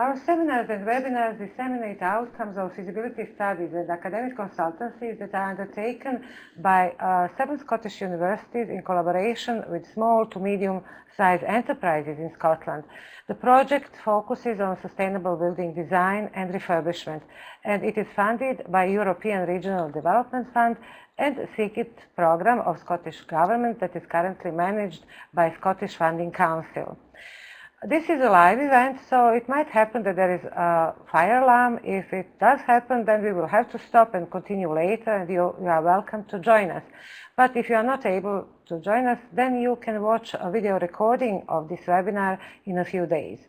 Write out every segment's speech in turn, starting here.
Our seminars and webinars disseminate outcomes of feasibility studies and academic consultancies that are undertaken by 7 Scottish universities in collaboration with small to medium-sized enterprises in Scotland. The project focuses on sustainable building design and refurbishment, and it is funded by European Regional Development Fund and CIC program of Scottish Government that is currently managed by Scottish Funding Council. This is a live event, so it might happen that there is a fire alarm. If it does happen, then we will have to stop and continue later, and you are welcome to join us. But if you are not able to join us, then you can watch a video recording of this webinar in a few days.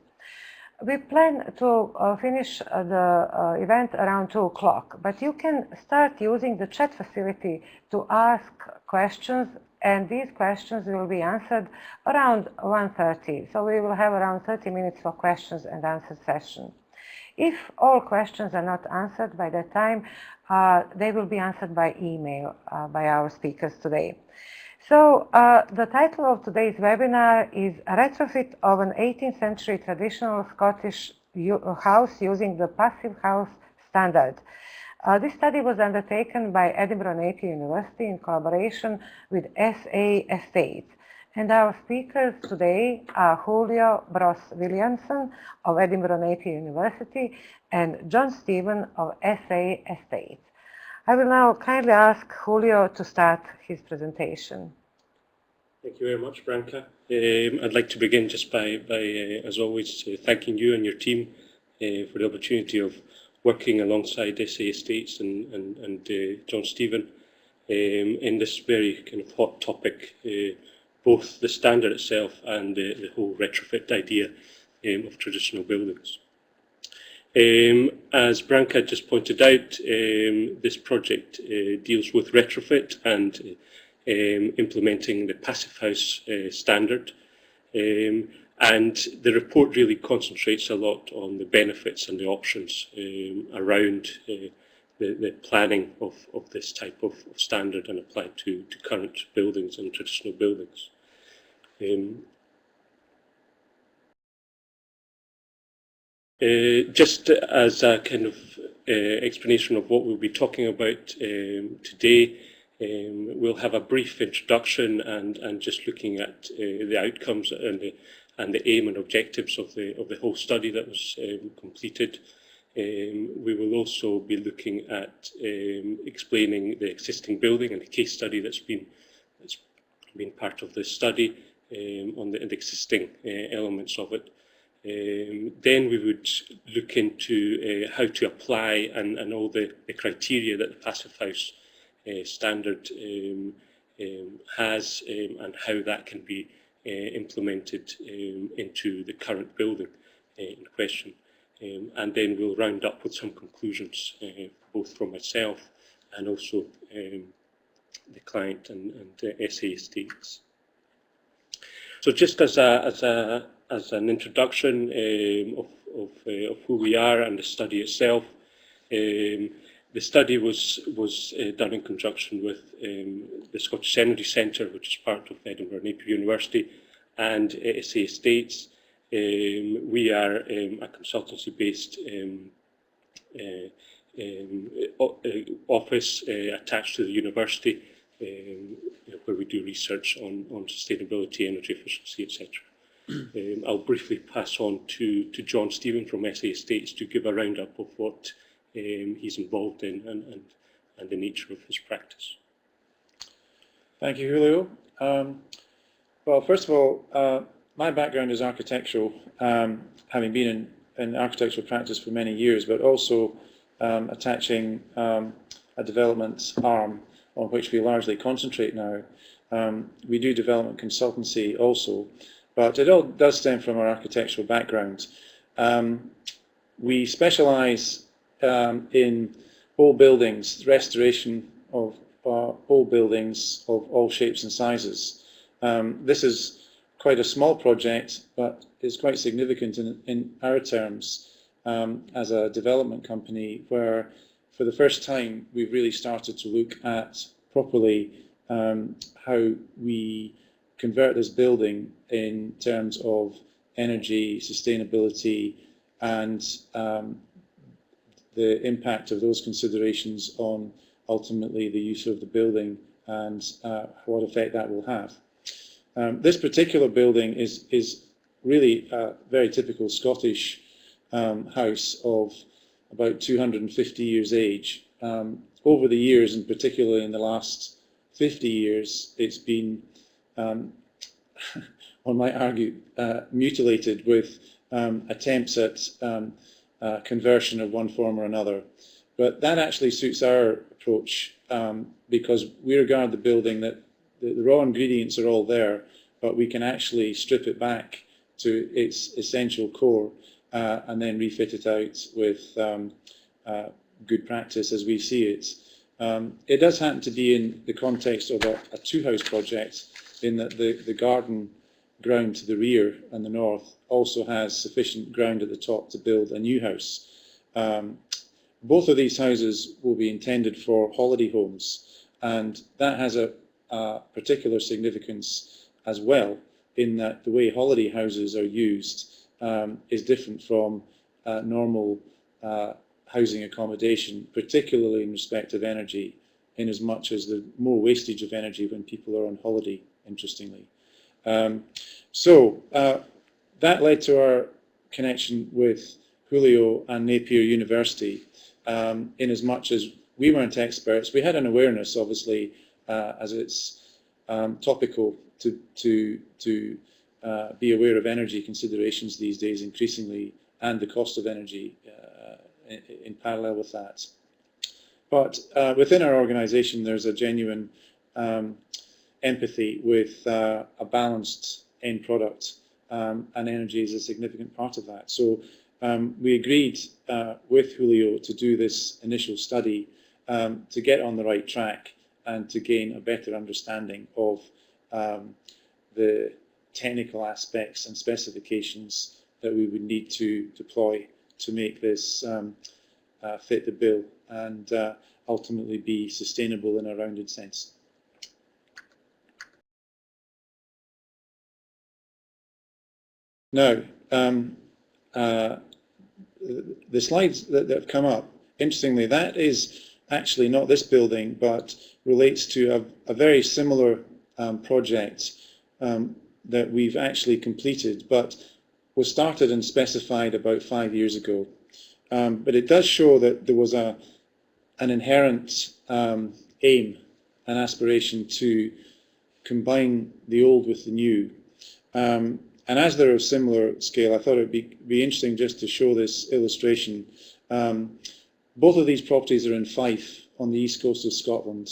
We plan to finish the event around 2 o'clock, but you can start using the chat facility to ask questions, and these questions will be answered around 1:30. So we will have around 30 minutes for questions and answer session. If all questions are not answered by that time, they will be answered by email by our speakers today. So the title of today's webinar is a retrofit of an 18th century traditional Scottish house using the Passivhaus standard. This study was undertaken by Edinburgh Napier University in collaboration with SA Estates. And our speakers today are Julio Bros-Williamson of Edinburgh Napier University and John Stephen of SA Estates. I will now kindly ask Julio to start his presentation. Thank you very much, Branka. I'd like to begin just by as always, thanking you and your team for the opportunity of working alongside SA Estates and John Stephen in this very kind of hot topic, both the standard itself and the whole retrofit idea of traditional buildings. As Branka just pointed out, this project deals with retrofit and implementing the Passivhaus standard. And the report really concentrates a lot on the benefits and the options around the planning of this type of standard and applied to current buildings and traditional buildings. Just as a kind of explanation of what we'll be talking about today, we'll have a brief introduction and just looking at the outcomes and the aim and objectives of the whole study that was completed. We will also be looking at explaining the existing building and the case study that's been part of this study on the existing elements of it. Then we would look into how to apply and all the criteria that the Passivhaus standard has and how that can be implemented into the current building in question. And then we'll round up with some conclusions, both from myself and also the client and SA Estates. So just as an introduction of who we are and the study itself, the study was done in conjunction with the Scottish Energy Centre, which is part of Edinburgh Napier University, and SA Estates. We are a consultancy-based office attached to the university, where we do research on sustainability, energy efficiency, etc. I'll briefly pass on to John Stephen from SA Estates to give a roundup of what he's involved in and the nature of his practice. Thank you, Julio. Well, first of all, my background is architectural, having been in architectural practice for many years, but also attaching a development arm on which we largely concentrate now. We do development consultancy also, but it all does stem from our architectural background. We specialise in old buildings, restoration of old buildings of all shapes and sizes. This is quite a small project, but is quite significant in our terms as a development company, where for the first time we've really started to look at properly how we convert this building in terms of energy, sustainability, and the impact of those considerations on ultimately the use of the building and what effect that will have. This particular building is really a very typical Scottish house of about 250 years age. Over the years, and particularly in the last 50 years, it's been, one might argue, mutilated with attempts at conversion of one form or another. But that actually suits our approach because we regard the building that the raw ingredients are all there, but we can actually strip it back to its essential core and then refit it out with good practice as we see it. It does happen to be in the context of a two-house project, in that the garden ground to the rear and the north also has sufficient ground at the top to build a new house. Both of these houses will be intended for holiday homes, and that has a particular significance as well, in that the way holiday houses are used is different from normal housing accommodation, particularly in respect of energy, in as much as there's more wastage of energy when people are on holiday, interestingly. So that led to our connection with Julio and Napier University, in as much as we weren't experts. We had an awareness, obviously, as it's topical to be aware of energy considerations these days increasingly, and the cost of energy in parallel with that. But within our organisation, there's a genuine empathy with a balanced end product, and energy is a significant part of that. So we agreed with Julio to do this initial study to get on the right track and to gain a better understanding of the technical aspects and specifications that we would need to deploy to make this fit the bill and ultimately be sustainable in a rounded sense. Now, the slides that have come up, interestingly, that is actually not this building, but relates to a very similar project that we've actually completed, but was started and specified about 5 years ago. But it does show that there was an inherent aim and aspiration to combine the old with the new. And as they're of similar scale, I thought it would be interesting just to show this illustration. Both of these properties are in Fife on the east coast of Scotland.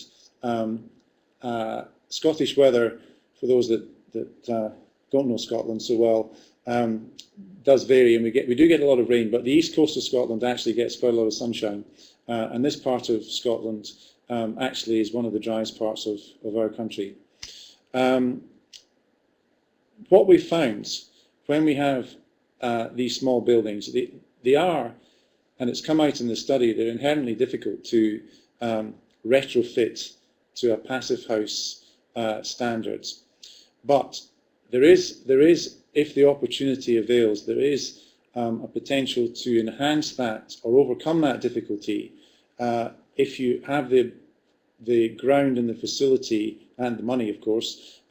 Scottish weather, for those that don't know Scotland so well, does vary, and we do get a lot of rain, but the east coast of Scotland actually gets quite a lot of sunshine, and this part of Scotland actually is one of the driest parts of our country. What we found when we have these small buildings, they are, and it's come out in the study, they're inherently difficult to retrofit to a passive house standards. But there is, if the opportunity avails, there is a potential to enhance that or overcome that difficulty if you have the ground and the facility and the money, of course,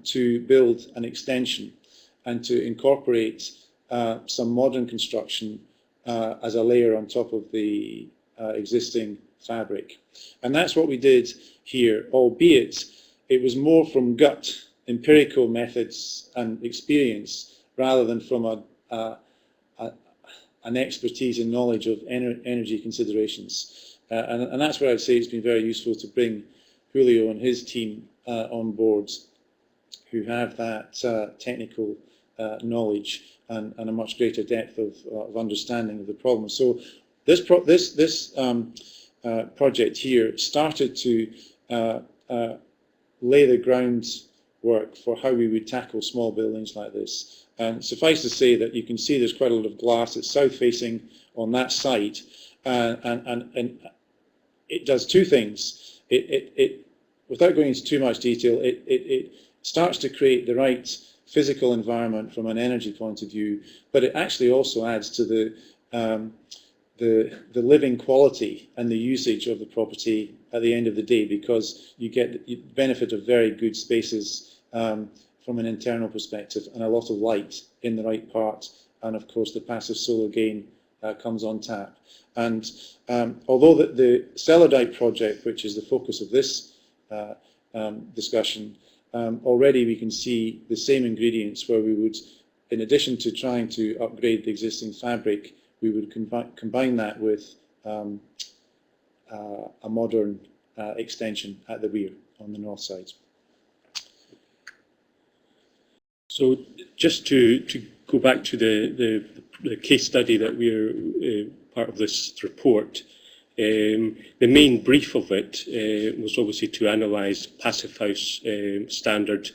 to build an extension and to incorporate some modern construction as a layer on top of the existing fabric. And that's what we did here, albeit it was more from gut empirical methods and experience rather than from an expertise and knowledge of energy considerations. And that's where I'd say it's been very useful to bring Julio and his team on board, who have that technical knowledge and a much greater depth of understanding of the problem. So this project here started to lay the groundwork for how we would tackle small buildings like this. And suffice to say that you can see there's quite a lot of glass. It's south-facing on that side, and it does two things. It without going into too much detail, it starts to create the right physical environment from an energy point of view, but it actually also adds to the the living quality and the usage of the property at the end of the day, because you get the benefit of very good spaces from an internal perspective and a lot of light in the right part, and of course the passive solar gain comes on tap. And although the Celadite project, which is the focus of this discussion, already we can see the same ingredients where we would, in addition to trying to upgrade the existing fabric, we would combine that with a modern extension at the rear on the north side. So just to go back to the case study that we're part of this report, the main brief of it was obviously to analyse Passivhaus standard,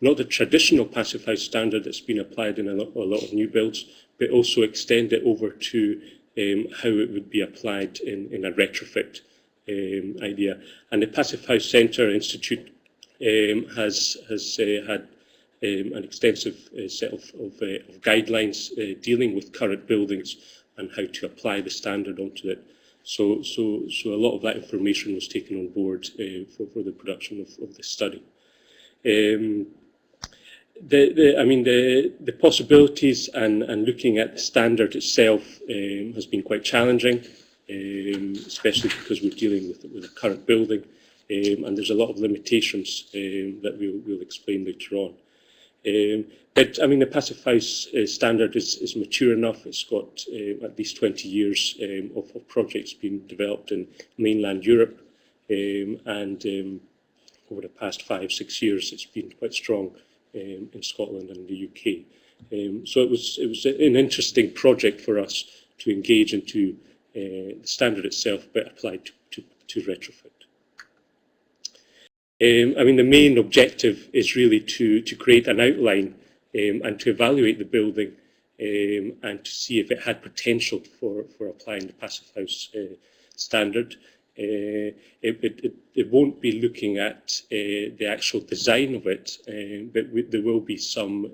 not the traditional Passivhaus standard that's been applied in a lot of new builds, but also extend it over to how it would be applied in a retrofit idea. And the Passivhaus Centre Institute has had an extensive set of guidelines dealing with current buildings and how to apply the standard onto it. So a lot of that information was taken on board for the production of this study. The possibilities and looking at the standard itself has been quite challenging, especially because we're dealing with a current building, and there's a lot of limitations that we'll explain later on. But I mean, the Passivhaus standard is mature enough. It's got at least 20 years of projects being developed in mainland Europe, and over the past 5-6 years, it's been quite strong in Scotland and the UK. So it was an interesting project for us to engage into the standard itself, but applied to retrofit. I mean, the main objective is really to create an outline and to evaluate the building and to see if it had potential for applying the Passivhaus standard. It won't be looking at the actual design of it, but there will be some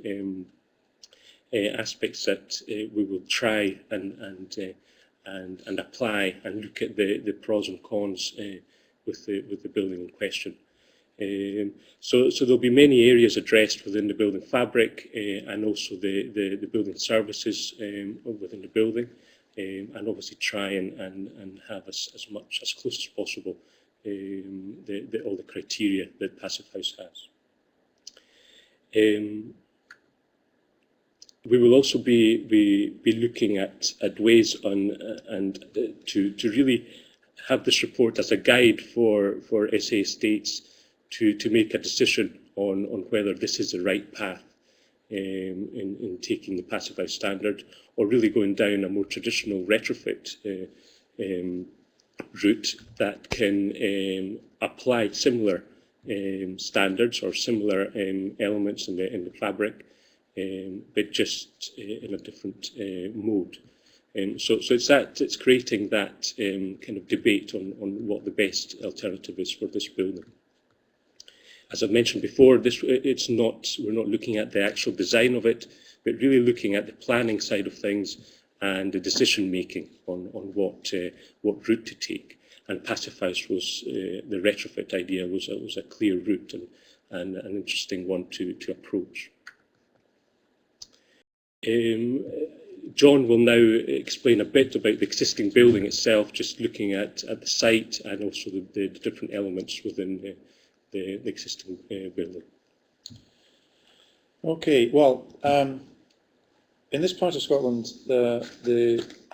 aspects that we will try and apply and look at the pros and cons with the building in question. So there'll be many areas addressed within the building fabric and also the building services within the building, and obviously try and have as close as possible all the criteria that Passivhaus has. We will also be looking at ways to really have this report as a guide for SA estates to make a decision on whether this is the right path in taking the Passivhaus standard, or really going down a more traditional retrofit route that can apply similar standards or similar elements in the fabric, but just in a different mode. So it's creating that kind of debate on what the best alternative is for this building. As I've mentioned before, we're not looking at the actual design of it, but really looking at the planning side of things and the decision making on what route to take. And Passivhaus was the retrofit idea was a clear route and an interesting one to approach. John will now explain a bit about the existing building itself, just looking at the site and also the different elements within the existing building. Okay, well, in this part of Scotland, the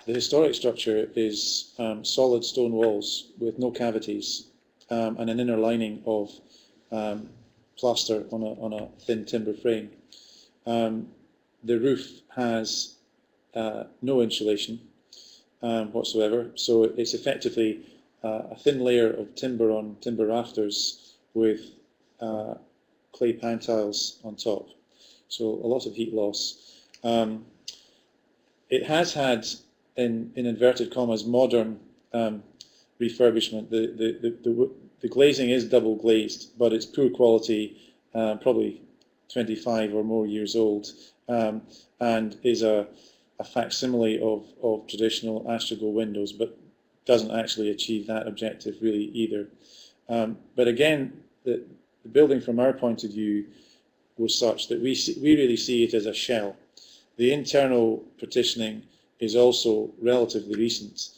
historic structure is solid stone walls with no cavities and an inner lining of plaster on a thin timber frame. The roof has no insulation whatsoever, so it's effectively a thin layer of timber on timber rafters with clay pantiles on top, so a lot of heat loss. It has had, in inverted commas, modern refurbishment. The glazing is double glazed, but it's poor quality, probably 25 or more years old, and is a a facsimile of traditional astragal windows, but doesn't actually achieve that objective really either. But again, the building from our point of view was such that we really see it as a shell. The internal partitioning is also relatively recent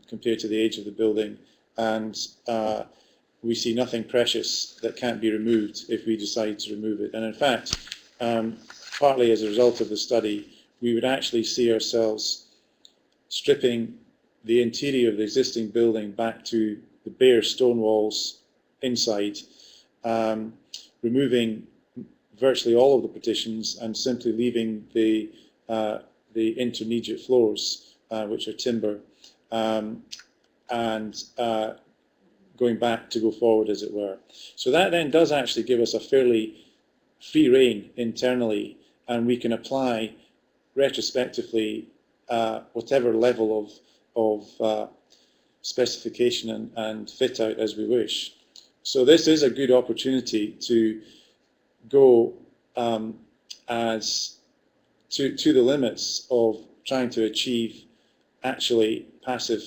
compared to the age of the building, and we see nothing precious that can't be removed if we decide to remove it. And in fact, partly as a result of the study, we would actually see ourselves stripping the interior of the existing building back to the bare stone walls inside, removing virtually all of the partitions and simply leaving the intermediate floors, which are timber, and going back to go forward, as it were. So that then does actually give us a fairly free rein internally, and we can apply retrospectively whatever level of specification and fit out as we wish. So this is a good opportunity to go as to the limits of trying to achieve actually passive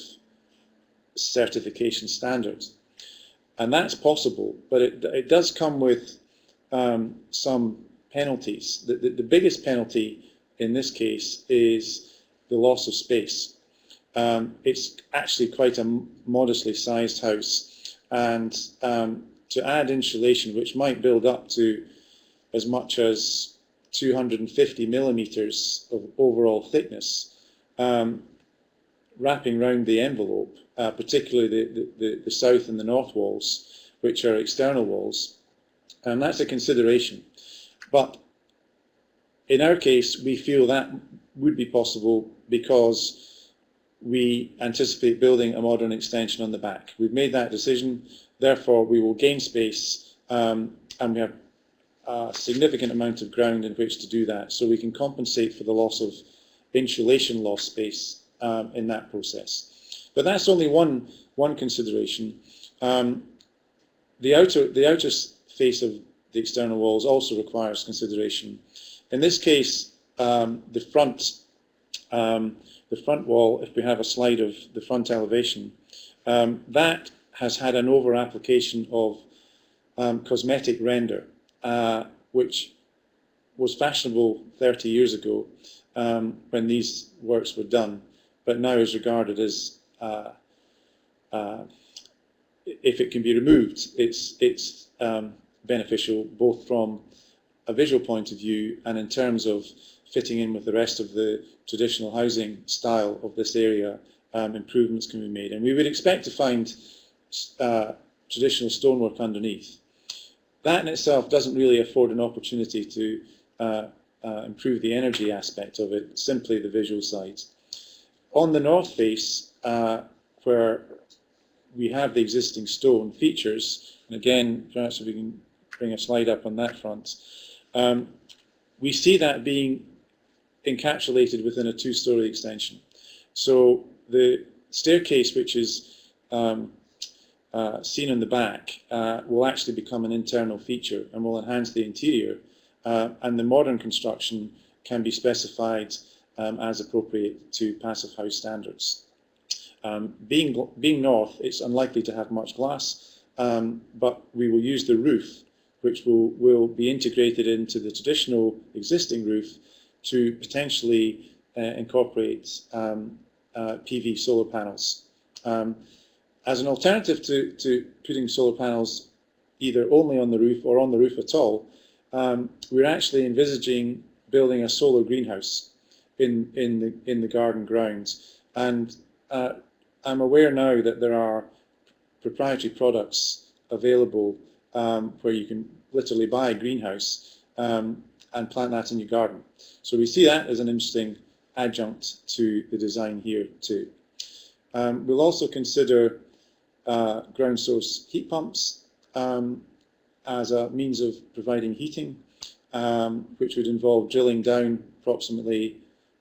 certification standards. And that's possible, but it does come with some penalties. The biggest penalty in this case is the loss of space. It's actually quite a modestly sized house, and to add insulation, which might build up to as much as 250 millimeters of overall thickness, wrapping around the envelope, particularly the south and the north walls, which are external walls, and that's a consideration. But in our case, we feel that would be possible because we anticipate building a modern extension on the back. We've made that decision, therefore we will gain space, and we have a significant amount of ground in which to do that, so we can compensate for the loss of insulation loss space in that process. But that's only one consideration. The outer face of the external walls also requires consideration. In this case, the front wall, if we have a slide of the front elevation, that has had an over application of cosmetic render, which was fashionable 30 years ago when these works were done, but now is regarded as if it can be removed, it's beneficial both from a visual point of view and in terms of fitting in with the rest of the traditional housing style of this area. Improvements can be made, and we would expect to find traditional stonework underneath. That in itself doesn't really afford an opportunity to improve the energy aspect of it, simply the visual side. On the north face, where we have the existing stone features, and again, perhaps if we can bring a slide up on that front, we see that being encapsulated within a two-story extension. So the staircase, which is seen in the back, will actually become an internal feature and will enhance the interior, and the modern construction can be specified as appropriate to passive house standards. Being north, it's unlikely to have much glass, but we will use the roof, which will be integrated into the traditional existing roof to potentially incorporate PV solar panels. As an alternative to putting solar panels either only on the roof or on the roof at all, we're actually envisaging building a solar greenhouse in the garden grounds. And I'm aware now that there are proprietary products available where you can literally buy a greenhouse and plant that in your garden. So we see that as an interesting adjunct to the design here too. We'll also consider ground source heat pumps as a means of providing heating, which would involve drilling down approximately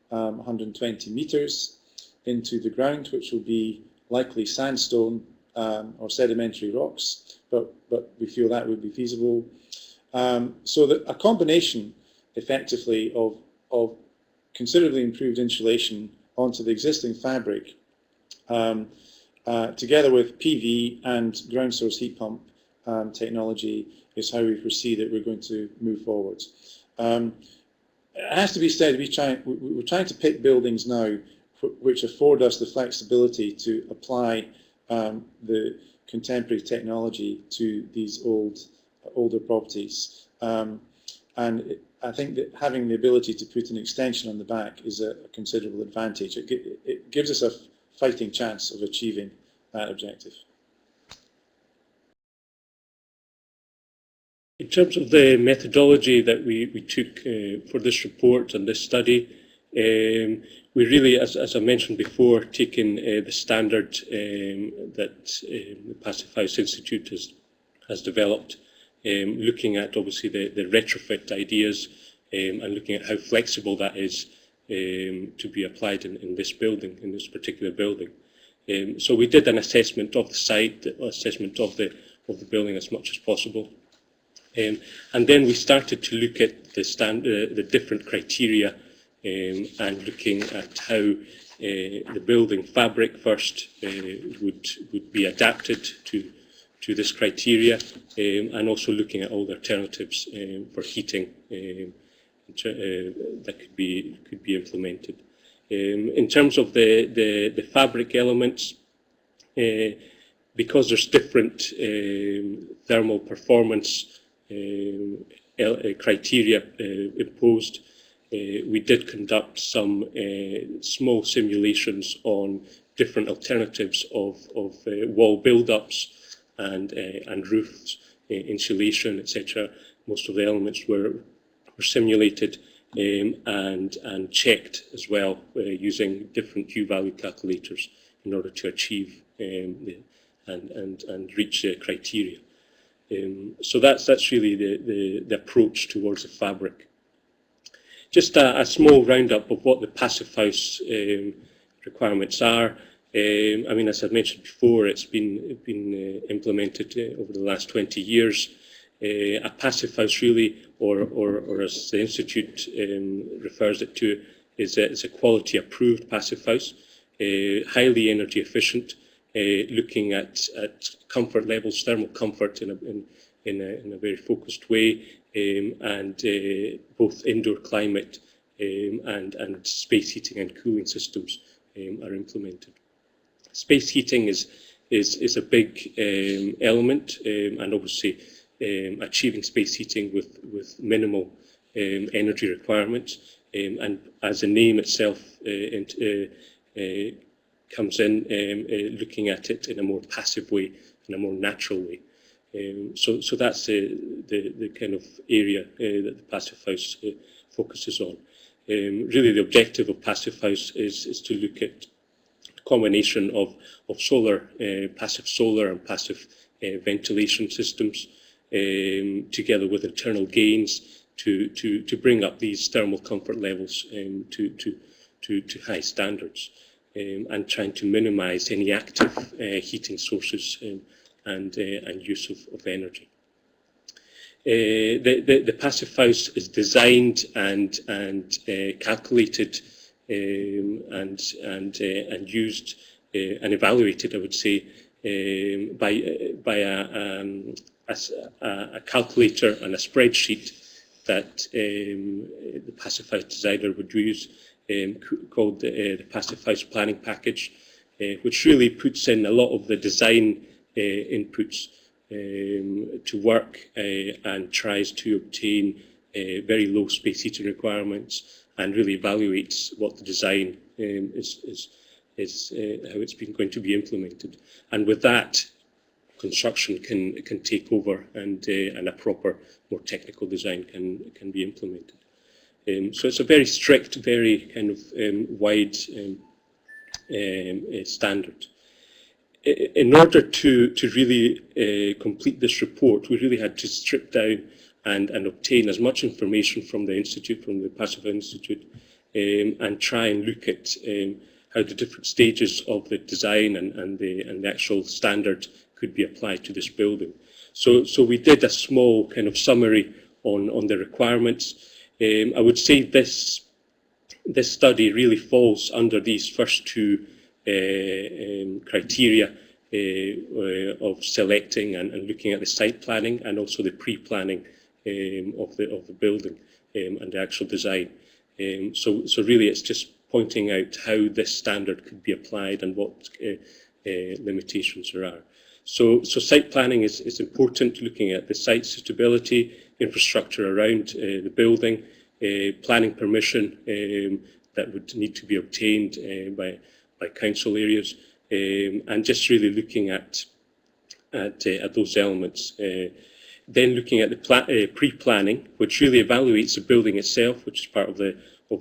120 meters into the ground, which will be likely sandstone or sedimentary rocks, but we feel that would be feasible. So that a combination effectively of considerably improved insulation onto the existing fabric, together with PV and ground source heat pump technology, is how we foresee that we're going to move forward. It has to be said, we're trying to pick buildings now which afford us the flexibility to apply the contemporary technology to these older properties. And I think that having the ability to put an extension on the back is a considerable advantage. It gives us a fighting chance of achieving that objective. In terms of the methodology that we took for this report and this study, we really, as I mentioned before, taken the standard that the Passivhaus Institute has developed, looking at obviously the retrofit ideas and looking at how flexible that is to be applied in this building, in this particular building. So we did an assessment of the site, assessment of the building as much as possible. And then we started to look at the different criteria and looking at how the building fabric first would be adapted to this criteria, and also looking at all the alternatives for heating that could be implemented. In terms of the fabric elements, because there's different thermal performance criteria imposed, we did conduct some small simulations on different alternatives of wall build-ups and roofs, insulation, etc. Most of the elements were simulated and checked as well using different U-value calculators in order to achieve and reach the criteria. So that's really the approach towards the fabric. Just a small roundup of what the Passivhaus requirements are. I mean, as I've mentioned before, it's been implemented over the last 20 years. A Passivhaus really, or as the Institute refers it to, is a quality approved Passivhaus, highly energy efficient, looking at comfort levels, thermal comfort in a very focused way, and both indoor climate and space heating and cooling systems are implemented. Space heating is a big element, and obviously achieving space heating with minimal energy requirements, and as the name itself comes in, looking at it in a more passive way, in a more natural way. So that's the kind of area that the Passivhaus focuses on. Really, the objective of Passivhaus is to look at a combination of solar, passive solar and passive ventilation systems, together with internal gains to bring up these thermal comfort levels to high standards, and trying to minimise any active heating sources and use of energy. The Passivhaus is designed and calculated and used and evaluated, I would say, by a calculator and a spreadsheet that the Passivhaus designer would use, called the Passivhaus planning package, which really puts in a lot of the design inputs to work and tries to obtain very low space heating requirements, and really evaluates what the design is how it's going to be implemented. And with that, construction can take over, and a proper, more technical design can be implemented. So it's a very strict, very kind of wide standard. In order to really complete this report, we really had to strip down and obtain as much information from the Institute, from the Passivhaus Institute, and try and look at how the different stages of the design and the actual standard could be applied to this building. So we did a small kind of summary on the requirements. I would say this this study really falls under these first two criteria of selecting and looking at the site planning and also the pre-planning of the building and the actual design. So really it's just pointing out how this standard could be applied and what limitations there are. So site planning is important, looking at the site suitability, infrastructure around the building, planning permission that would need to be obtained by council areas, and just really looking at those elements. Then looking at the pre-planning, which really evaluates the building itself, which is part of the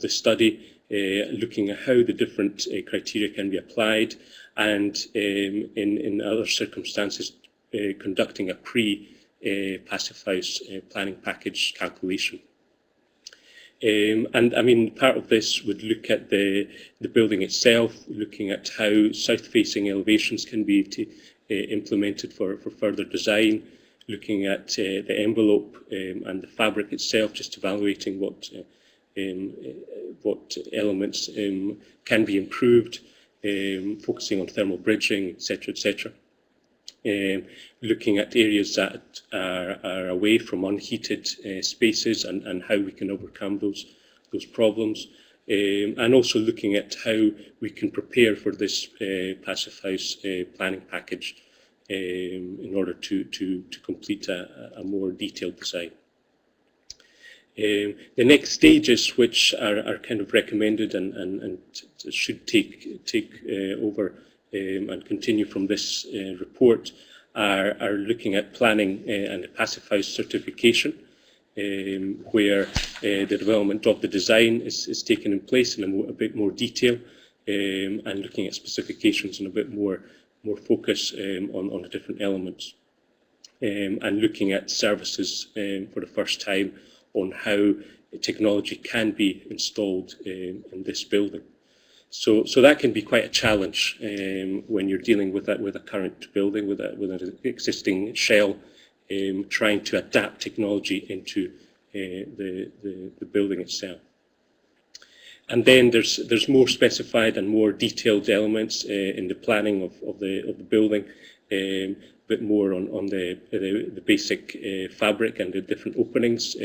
study, looking at how the different criteria can be applied, and in other circumstances, conducting a pre-Passivhaus planning package calculation. And I mean, part of this would look at the building itself, looking at how south-facing elevations can be implemented for further design, looking at the envelope and the fabric itself, just evaluating what elements can be improved, focusing on thermal bridging, etc., etc. Looking at areas that are away from unheated spaces and how we can overcome those problems, and also looking at how we can prepare for this Passivhaus planning package in order to complete a more detailed design. The next stages, which are kind of recommended and should take over and continue from this report, are looking at planning and the Passivhaus certification, where the development of the design is taken in place in a bit more detail, and looking at specifications in a bit more focus on the different elements, and looking at services for the first time on how technology can be installed in this building. So that can be quite a challenge when you're dealing with a current building, with an existing shell, trying to adapt technology into the building itself. And then there's more specified and more detailed elements in the planning of the building, a bit more on the basic fabric and the different openings,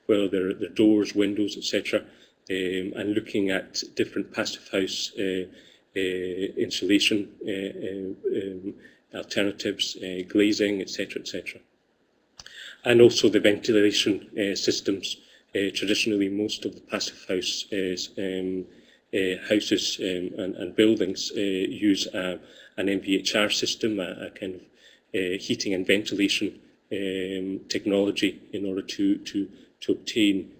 whether they're doors, windows, etc., and looking at different Passivhaus insulation alternatives, glazing, etc., etc. And also the ventilation systems. Traditionally, most of the Passivhaus houses and buildings use an MVHR system, a kind of heating and ventilation technology in order to obtain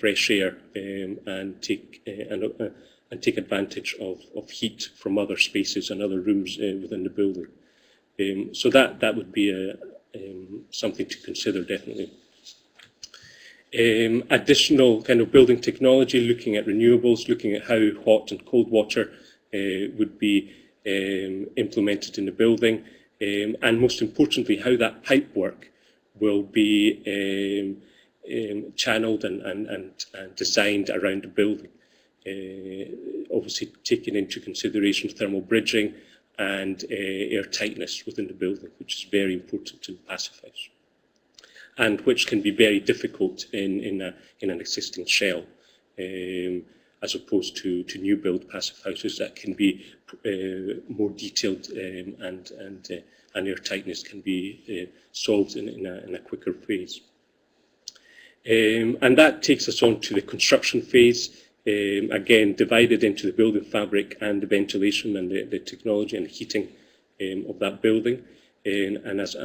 fresh air and take advantage of heat from other spaces and other rooms within the building. So that would be something to consider, definitely. Additional kind of building technology, looking at renewables, looking at how hot and cold water would be implemented in the building, and most importantly, how that pipework will be channeled and designed around the building. Obviously taking into consideration thermal bridging and air tightness within the building, which is very important in Passivhaus, and which can be very difficult in an existing shell, as opposed to new build Passivhouses that can be more detailed, and air tightness can be solved in a quicker phase. And that takes us on to the construction phase, again divided into the building fabric and the ventilation and the technology and the heating of that building. And as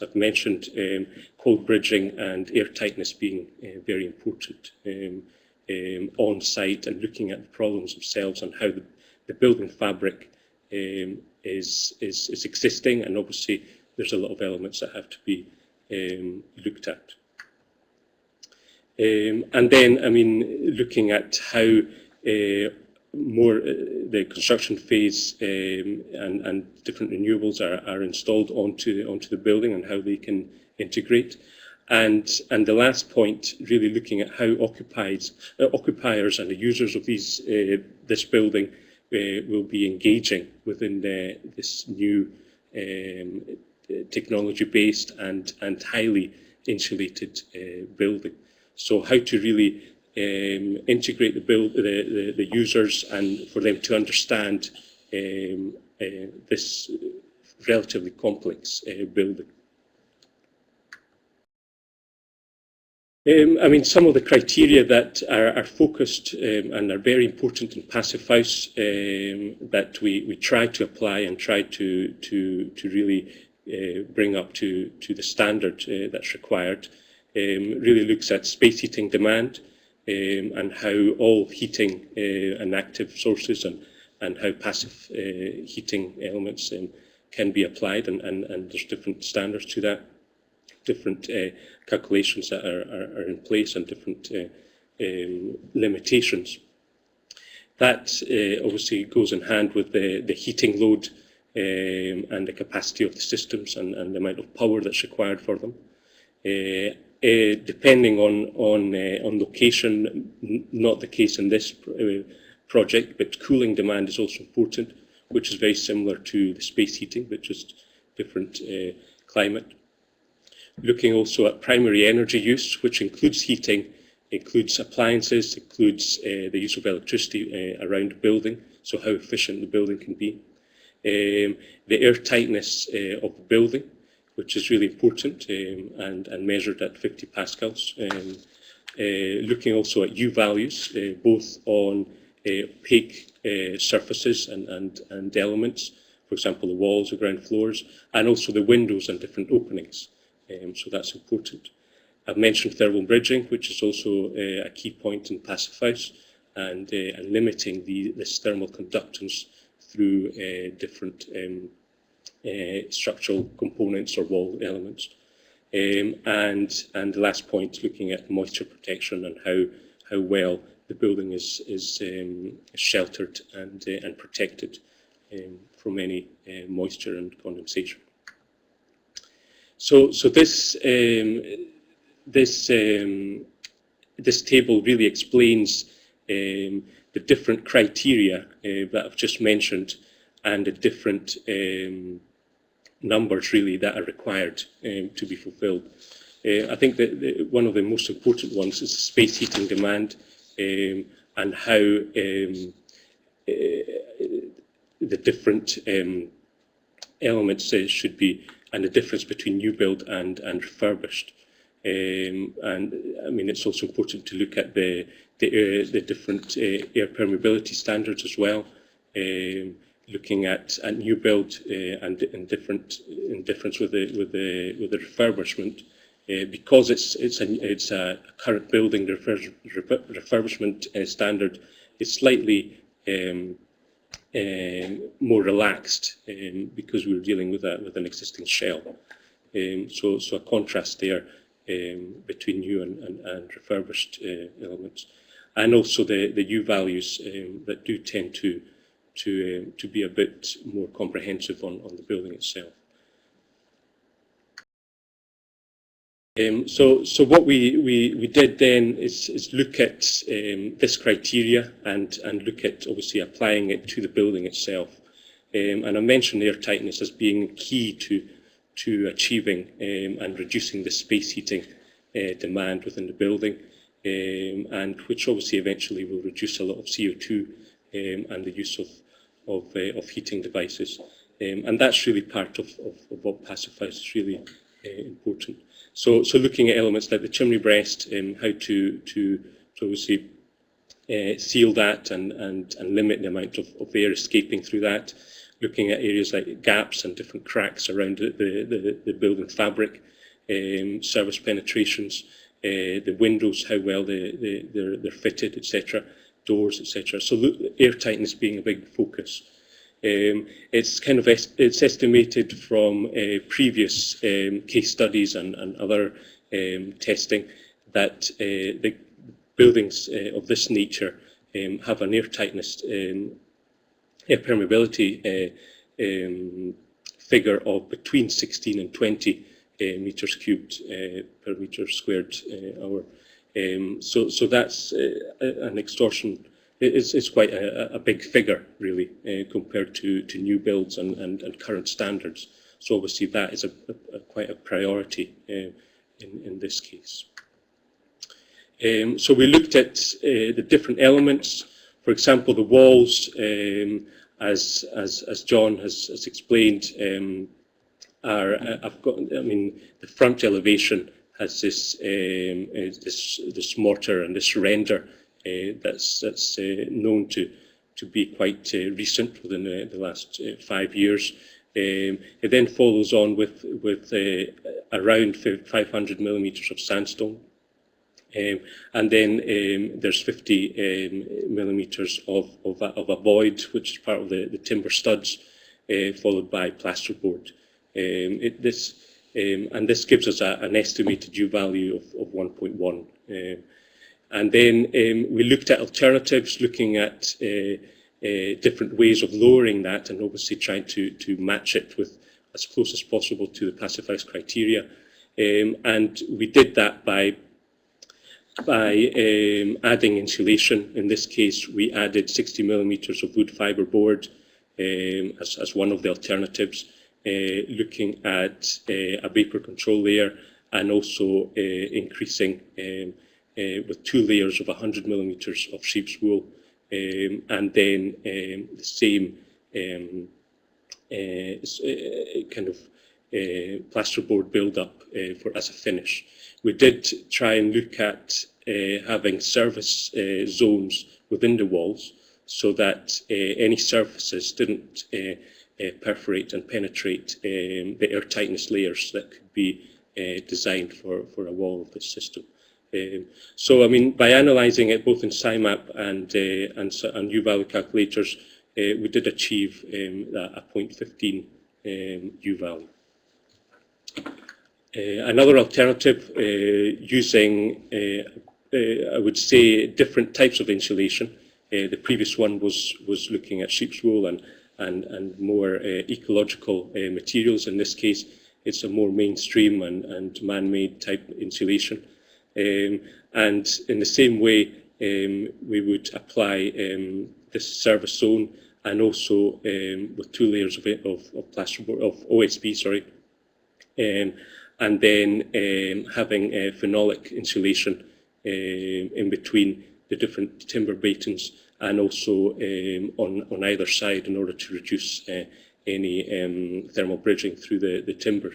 I've mentioned, cold bridging and air tightness being very important on site, and looking at the problems themselves and how the building fabric is existing, and obviously there's a lot of elements that have to be looked at. And then, I mean, looking at how more the construction phase and different renewables are installed onto the building and how they can integrate, And the last point, really looking at how occupiers and the users of this building will be engaging within this new technology-based and highly insulated building. So how to really integrate the users and for them to understand this relatively complex building. I mean, some of the criteria that are focused and are very important in Passivhaus that we try to apply and try to really bring up to the standard that's required really looks at space heating demand and how all heating and active sources and how passive heating elements can be applied, and there's different standards to that, different calculations that are in place and different limitations. That obviously goes in hand with the heating load and the capacity of the systems and the amount of power that's required for them. Depending on location, not the case in this project, but cooling demand is also important, which is very similar to the space heating, but just different climate. Looking also at primary energy use, which includes heating, includes appliances, includes the use of electricity around the building, so how efficient the building can be. The air tightness of the building, which is really important and measured at 50 pascals. Looking also at U values, both on opaque surfaces and elements, for example, the walls, the ground floors, and also the windows and different openings. So that's important. I've mentioned thermal bridging, which is also a key point in Passivhaus, and limiting this thermal conductance through different structural components or wall elements. And the last point, looking at moisture protection and how well the building is sheltered and protected from any moisture and condensation. So this table really explains the different criteria that I've just mentioned and the different numbers really that are required to be fulfilled. I think that one of the most important ones is space heating demand and how the different elements should be, and the difference between new build and refurbished. And I mean, it's also important to look at the different air permeability standards as well. Looking at new build and in difference with the refurbishment, because it's a current building refurbishment standard is slightly more relaxed because we're dealing with an existing shell. So a contrast there between new and refurbished elements, and also the U values that do tend to be a bit more comprehensive on the building itself. So what we did then is look at this criteria and look at obviously applying it to the building itself. And I mentioned air tightness as being key to achieving and reducing the space heating demand within the building, and which obviously eventually will reduce a lot of CO2 and the use of heating devices. And that's really part of what Passivhaus is really important. So looking at elements like the chimney breast, how to obviously seal that and limit the amount of air escaping through that. Looking at areas like gaps and different cracks around the building fabric, service penetrations, the windows, how well they're fitted, etc., doors, etc. So air tightness being a big focus. It's estimated from previous case studies and other testing that the buildings of this nature have an air tightness, air permeability figure of between 16 and 20 meters cubed per meter squared hour. So that's an extortion. It's quite a big figure, really, compared to new builds and current standards. So obviously that is quite a priority in this case. So we looked at the different elements. For example, the walls, as John has explained, the front elevation has this mortar and this render that's known to be quite recent, within the last 5 years. It then follows on with around 500 millimeters of sandstone. And then there's 50 millimeters of a void, which is part of the timber studs, followed by plasterboard. And this gives us an estimated U value of 1.1. And then we looked at alternatives, looking at different ways of lowering that, and obviously trying to match it with as close as possible to the Passivhaus criteria. And we did that by adding insulation. In this case, we added 60 millimeters of wood fibre board as one of the alternatives, looking at a vapour control layer, and also increasing with 2 layers of 100 millimeters of sheep's wool, and then the same kind of plasterboard build-up as a finish. We did try and look at having service zones within the walls, so that any surfaces didn't perforate and penetrate the air tightness layers that could be designed for a wall of this system. So, I mean, by analysing it both in SciMap and U-value calculators, we did achieve a 0.15 U-value. Another alternative, using, I would say, different types of insulation. The previous one was looking at sheep's wool and more ecological materials. In this case, it's a more mainstream and man-made type insulation. And in the same way, we would apply this service zone, and also with 2 layers of plasterboard, of OSB, sorry, and then having phenolic insulation in between the different timber batons, and also on either side, in order to reduce any thermal bridging through the timber.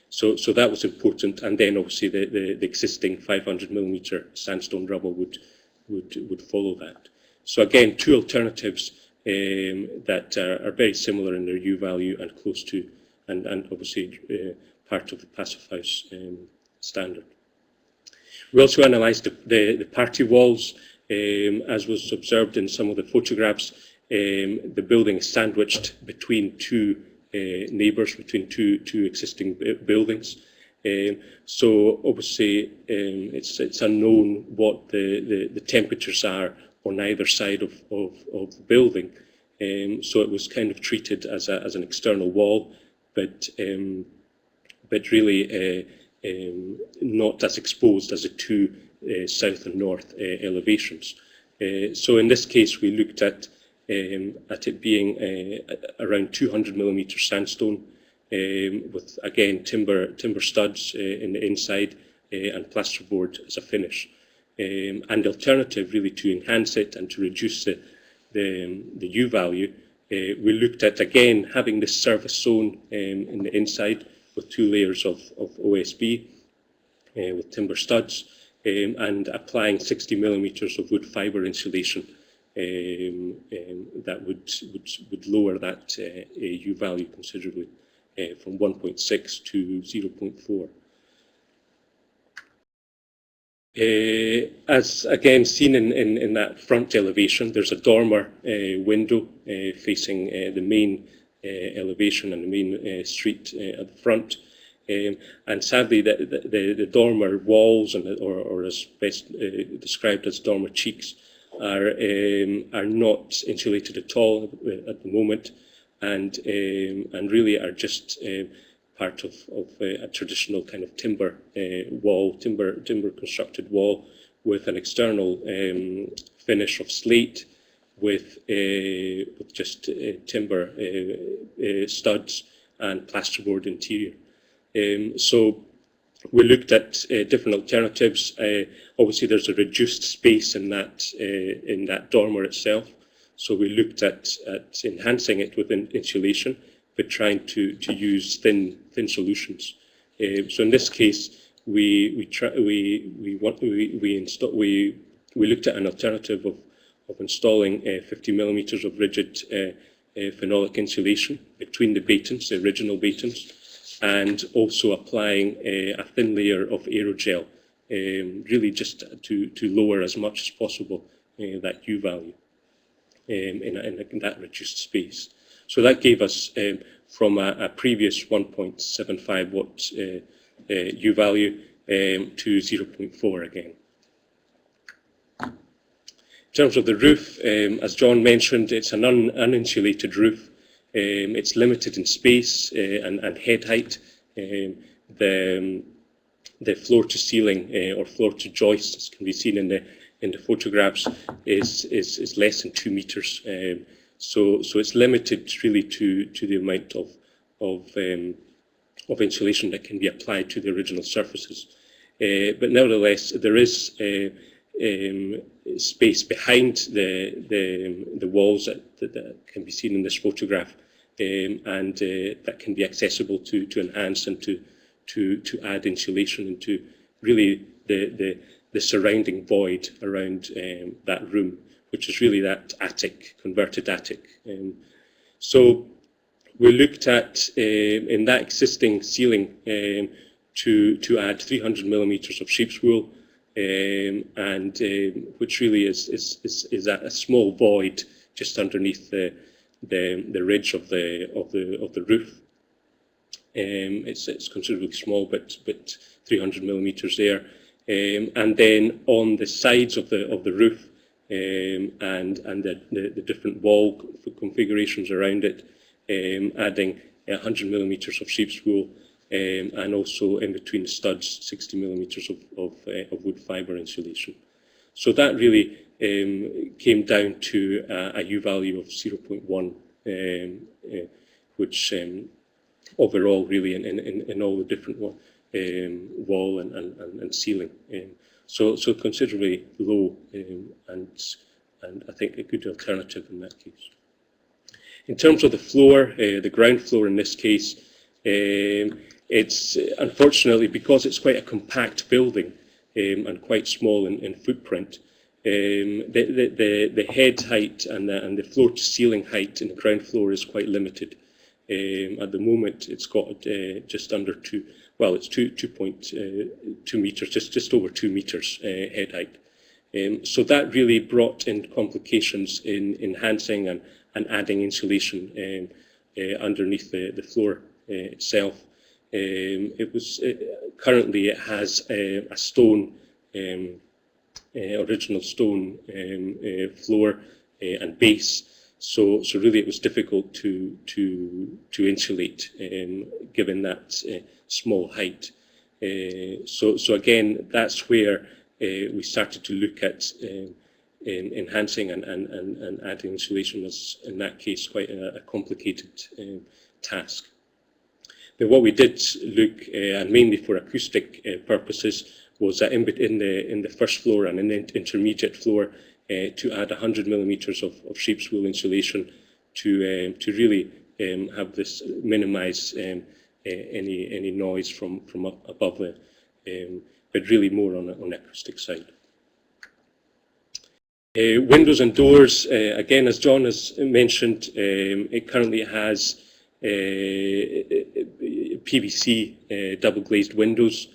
So that was important, and then obviously the existing 500 millimeter sandstone rubble would follow that. So again, 2 alternatives that are very similar in their U value and close to, and obviously part of the Passivhaus standard. We also analysed the party walls. As was observed in some of the photographs, the building is sandwiched between 2 neighbours, between two existing buildings. So obviously it's unknown what the temperatures are on either side of the building. So it was kind of treated as an external wall, but really not as exposed as the 2 south and north elevations. So in this case, we looked at it being around 200 millimeter sandstone, with again timber studs in the inside, and plasterboard as a finish. And the alternative, really, to enhance it and to reduce the U value, we looked at again having this surface zone in the inside with 2 layers of OSB with timber studs, and applying 60 millimeters of wood fibre insulation that would lower that U value considerably, from 1.6 to 0.4. As again seen in that front elevation, there's a dormer window facing the main elevation and the main street at the front. And sadly, the dormer walls, or as best described as dormer cheeks, are not insulated at all at the moment, and really are just part of a traditional kind of timber wall, timber constructed wall, with an external finish of slate with just timber studs and plasterboard interior. So we looked at different alternatives. Obviously, there's a reduced space in that dormer itself. So we looked at enhancing it with insulation, but trying to use thin solutions. So in this case, we looked at an alternative of installing 50 millimeters of rigid phenolic insulation between the batons, the original batons, and also applying a thin layer of aerogel, really just to lower as much as possible that U value in that reduced space. So that gave us from a previous 1.75 watt U value to 0.4 again. In terms of the roof, as John mentioned, it's an uninsulated roof. It's limited in space and head height. The floor to ceiling or floor to joist, as can be seen in the photographs, is less than 2 meters. So it's limited really to the amount of insulation that can be applied to the original surfaces. But nevertheless, there is space behind the walls that can be seen in this photograph, and that can be accessible to enhance and to add insulation into really the surrounding void around that room, which is really that attic, converted attic. So we looked at in that existing ceiling to add 300 millimeters of sheep's wool, and which really is a small void just underneath the ridge of the roof. It's considerably small, but 300 millimeters there, and then on the sides of the roof and the different wall configurations around it, adding 100 millimeters of sheep's wool. And also in between the studs, 60 millimeters of wood fibre insulation. So that really came down to a U value of 0.1, which overall really in all the different wall and ceiling. So considerably low, and I think a good alternative in that case. In terms of the floor, the ground floor in this case, it's unfortunately, because it's quite a compact building and quite small in footprint, the head height and the floor to ceiling height in the ground floor is quite limited. At the moment, it's got just under 2.2 meters, just over 2 meters head height. So that really brought in complications in enhancing and adding insulation underneath the floor itself. Currently it has a stone, original stone floor and base. So really it was difficult to insulate, given that small height. So again, that's where we started to look at enhancing and adding insulation, as in that case quite a complicated task. But what we did look, and mainly for acoustic purposes, was that in the first floor and in the intermediate floor, to add 100 millimeters of sheep's wool insulation to really have this minimise any noise from above it, but really more on the acoustic side. Windows and doors, again, as John has mentioned, it currently has PVC double glazed windows.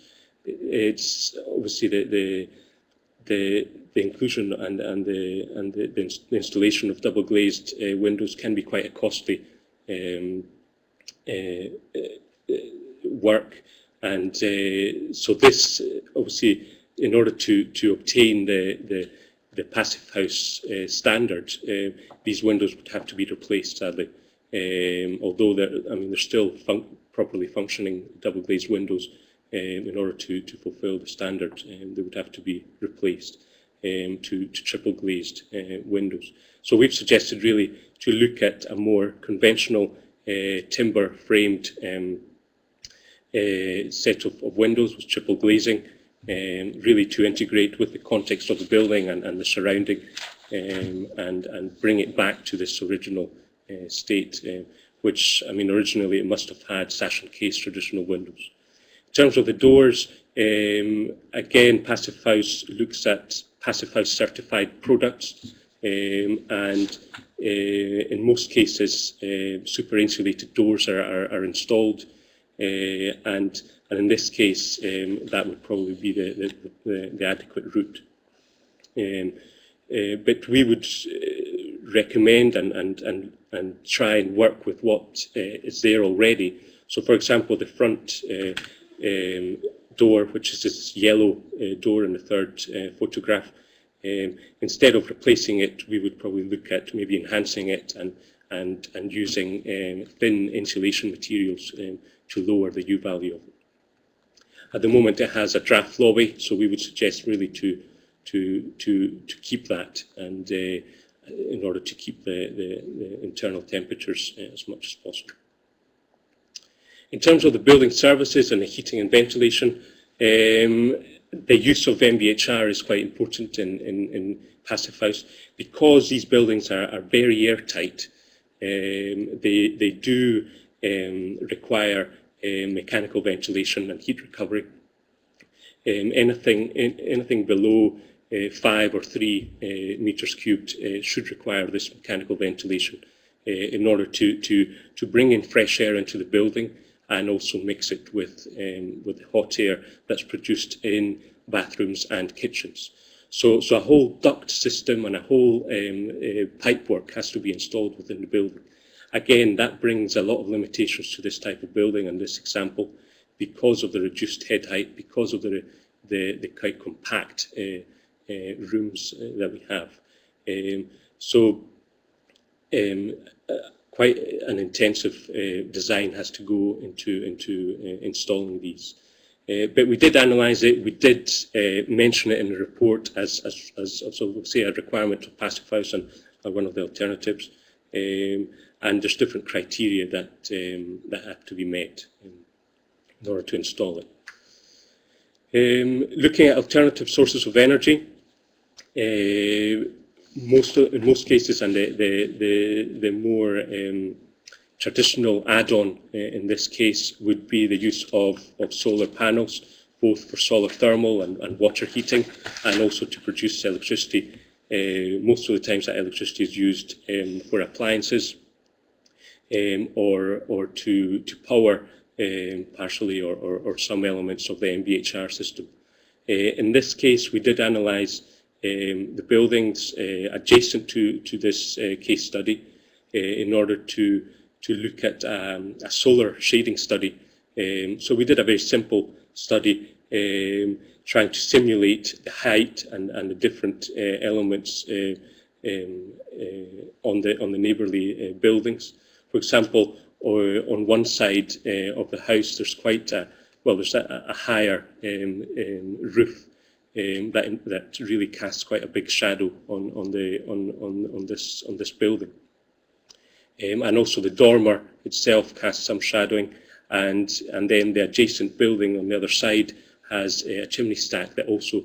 It's obviously the inclusion and the installation of double glazed windows can be quite a costly work, and so this obviously, in order to obtain the Passivhaus standard, these windows would have to be replaced, sadly. Although they're still properly functioning double glazed windows, in order to fulfil the standard, they would have to be replaced to triple glazed windows. So we've suggested really to look at a more conventional timber framed set of windows with triple glazing, really to integrate with the context of the building and the surrounding, and bring it back to this original state, which, I mean, originally it must have had sash and case traditional windows. In terms of the doors, again, Passivhaus looks at Passivhaus certified products, and in most cases, super insulated doors are installed, and in this case, that would probably be the adequate route. But we would recommend and try and work with what is there already. So, for example, the front door, which is this yellow door in the third photograph, instead of replacing it, we would probably look at maybe enhancing it and using thin insulation materials to lower the U value of it. At the moment, it has a draft lobby, so we would suggest really to keep that, and in order to keep the internal temperatures as much as possible. In terms of the building services and the heating and ventilation, the use of MVHR is quite important in Passivhaus, because these buildings are very airtight. They do require mechanical ventilation and heat recovery. Anything below 5 or 3 meters cubed should require this mechanical ventilation in order to bring in fresh air into the building, and also mix it with the hot air that's produced in bathrooms and kitchens. So a whole duct system and a whole pipework has to be installed within the building. Again, that brings a lot of limitations to this type of building and this example, because of the reduced head height, because of the quite compact rooms that we have. Quite an intensive design has to go into installing these. But we did analyse it. We did mention it in the report as we'll say, a requirement of Passivhaus and one of the alternatives. And there's different criteria that have to be met in order to install it. Looking at alternative sources of energy, in most cases, and the more traditional add-on in this case would be the use of solar panels, both for solar thermal and water heating, and also to produce electricity. Most of the times that electricity is used for appliances, or to power partially or some elements of the MVHR system. In this case, we did analyse the buildings adjacent to this case study in order to look at a solar shading study. So we did a very simple study trying to simulate the height and the different elements on the neighbourly buildings. For example, on one side of the house, there's there's a higher roof that really casts quite a big shadow on this building, and also the dormer itself casts some shadowing, and then the adjacent building on the other side has a chimney stack that also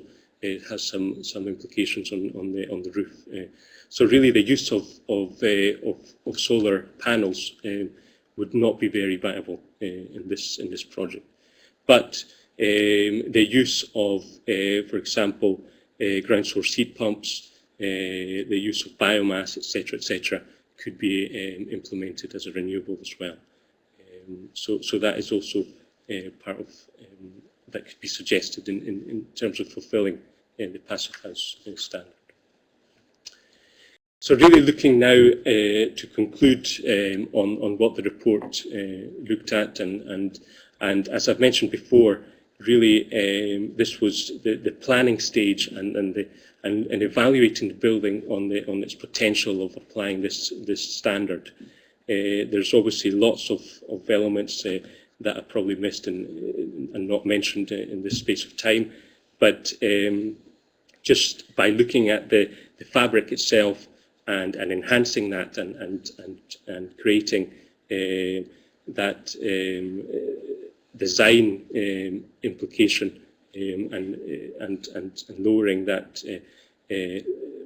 has some implications on the roof. So really, the use of solar panels would not be very viable in this project. But the use of, for example, ground source heat pumps, the use of biomass, etc., could be implemented as a renewable as well. So that is also part of that could be suggested in terms of fulfilling the Passivhaus standard. So really looking now to conclude on what the report looked at, and as I've mentioned before, really this was the planning stage and evaluating the building on its potential of applying this standard. There's obviously lots of elements that I probably missed and not mentioned in this space of time. But just by looking at the fabric itself and enhancing that and creating that design implication and lowering that,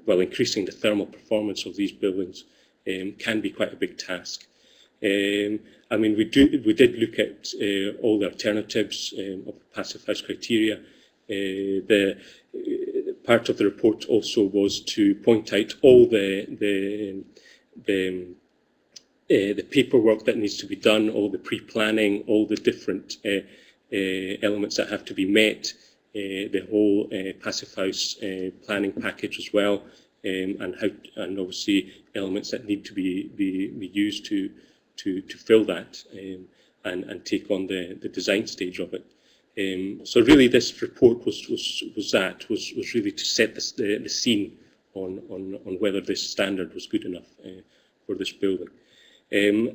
well, increasing the thermal performance of these buildings can be quite a big task. I mean, we did look at all the alternatives of Passivhaus criteria. The part of the report also was to point out all the paperwork that needs to be done, all the pre-planning, all the different elements that have to be met, the whole Passivhaus planning package as well, and obviously elements that need to be used to fill that and take on the design stage of it. So really, this report was really to set the scene on whether this standard was good enough for this building. The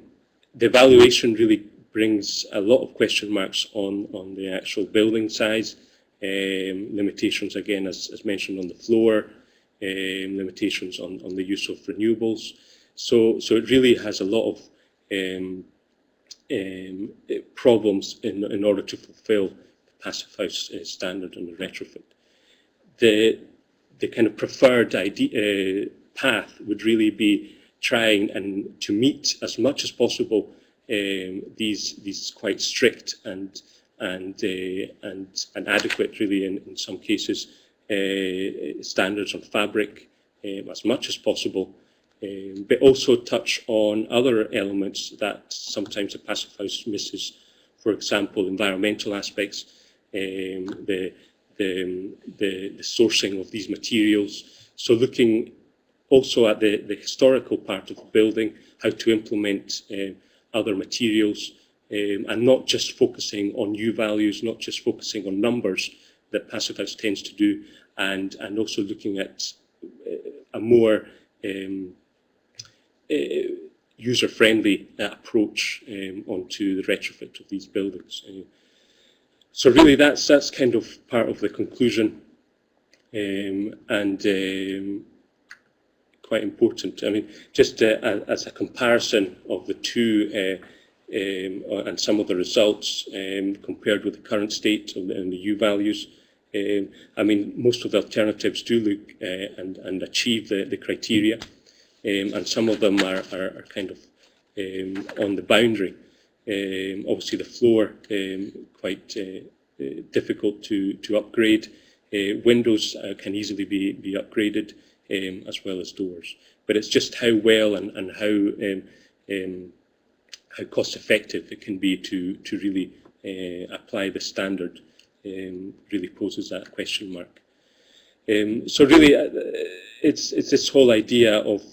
evaluation really brings a lot of question marks on the actual building size, limitations again as mentioned on the floor, limitations on the use of renewables. So it really has a lot of problems in order to fulfil the Passivhaus standard and the retrofit. The kind of preferred path would really be trying and to meet as much as possible these quite strict and adequate, really in some cases, standards on fabric as much as possible. But also touch on other elements that sometimes the Passivhaus misses. For example, environmental aspects, the sourcing of these materials. So looking also at the historical part of the building, how to implement other materials, and not just focusing on U values, not just focusing on numbers that Passivhaus tends to do, and also looking at a more user-friendly approach onto the retrofit of these buildings. So really that's kind of part of the conclusion, and quite important. I mean, just as a comparison of the two and some of the results compared with the current state and the U values, I mean, most of the alternatives do look and achieve the criteria. And some of them are kind of on the boundary. Obviously, the floor quite difficult to upgrade. Windows can easily be upgraded, as well as doors. But it's just how well and how cost effective it can be to really apply the standard. Really poses that question mark. So really, it's this whole idea of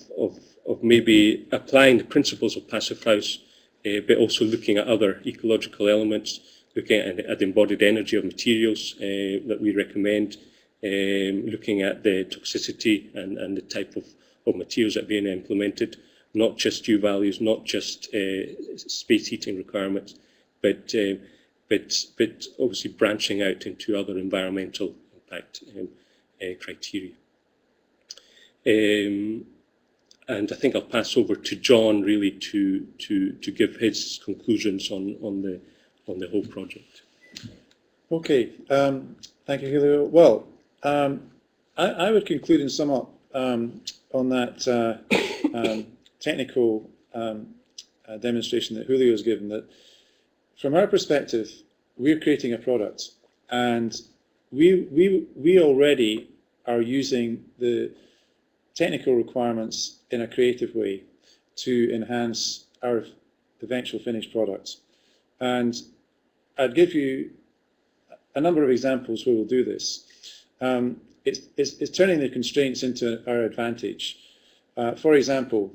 maybe applying the principles of Passivhaus, but also looking at other ecological elements, looking at the embodied energy of materials that we recommend, looking at the toxicity and the type of materials that are being implemented, not just U values, not just space heating requirements, but obviously branching out into other environmental impact criteria. And I think I'll pass over to John really to give his conclusions on the whole project. Okay, thank you, Julio. Well, I would conclude and sum up on that technical demonstration that Julio has given, that from our perspective, we're creating a product, and we already are using the technical requirements in a creative way to enhance our eventual finished product. And I'd give you a number of examples where we'll do this. It's turning the constraints into our advantage. For example,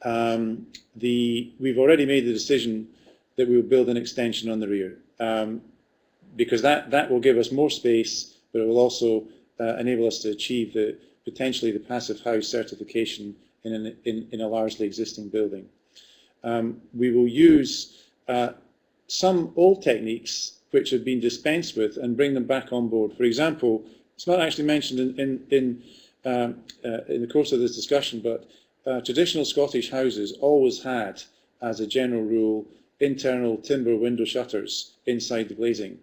we've already made the decision that we will build an extension on the rear, because that will give us more space, but it will also enable us to achieve potentially the Passivhaus certification in a largely existing building. We will use some old techniques which have been dispensed with and bring them back on board. For example, it's not actually mentioned in the course of this discussion, but traditional Scottish houses always had, as a general rule, internal timber window shutters inside the glazing.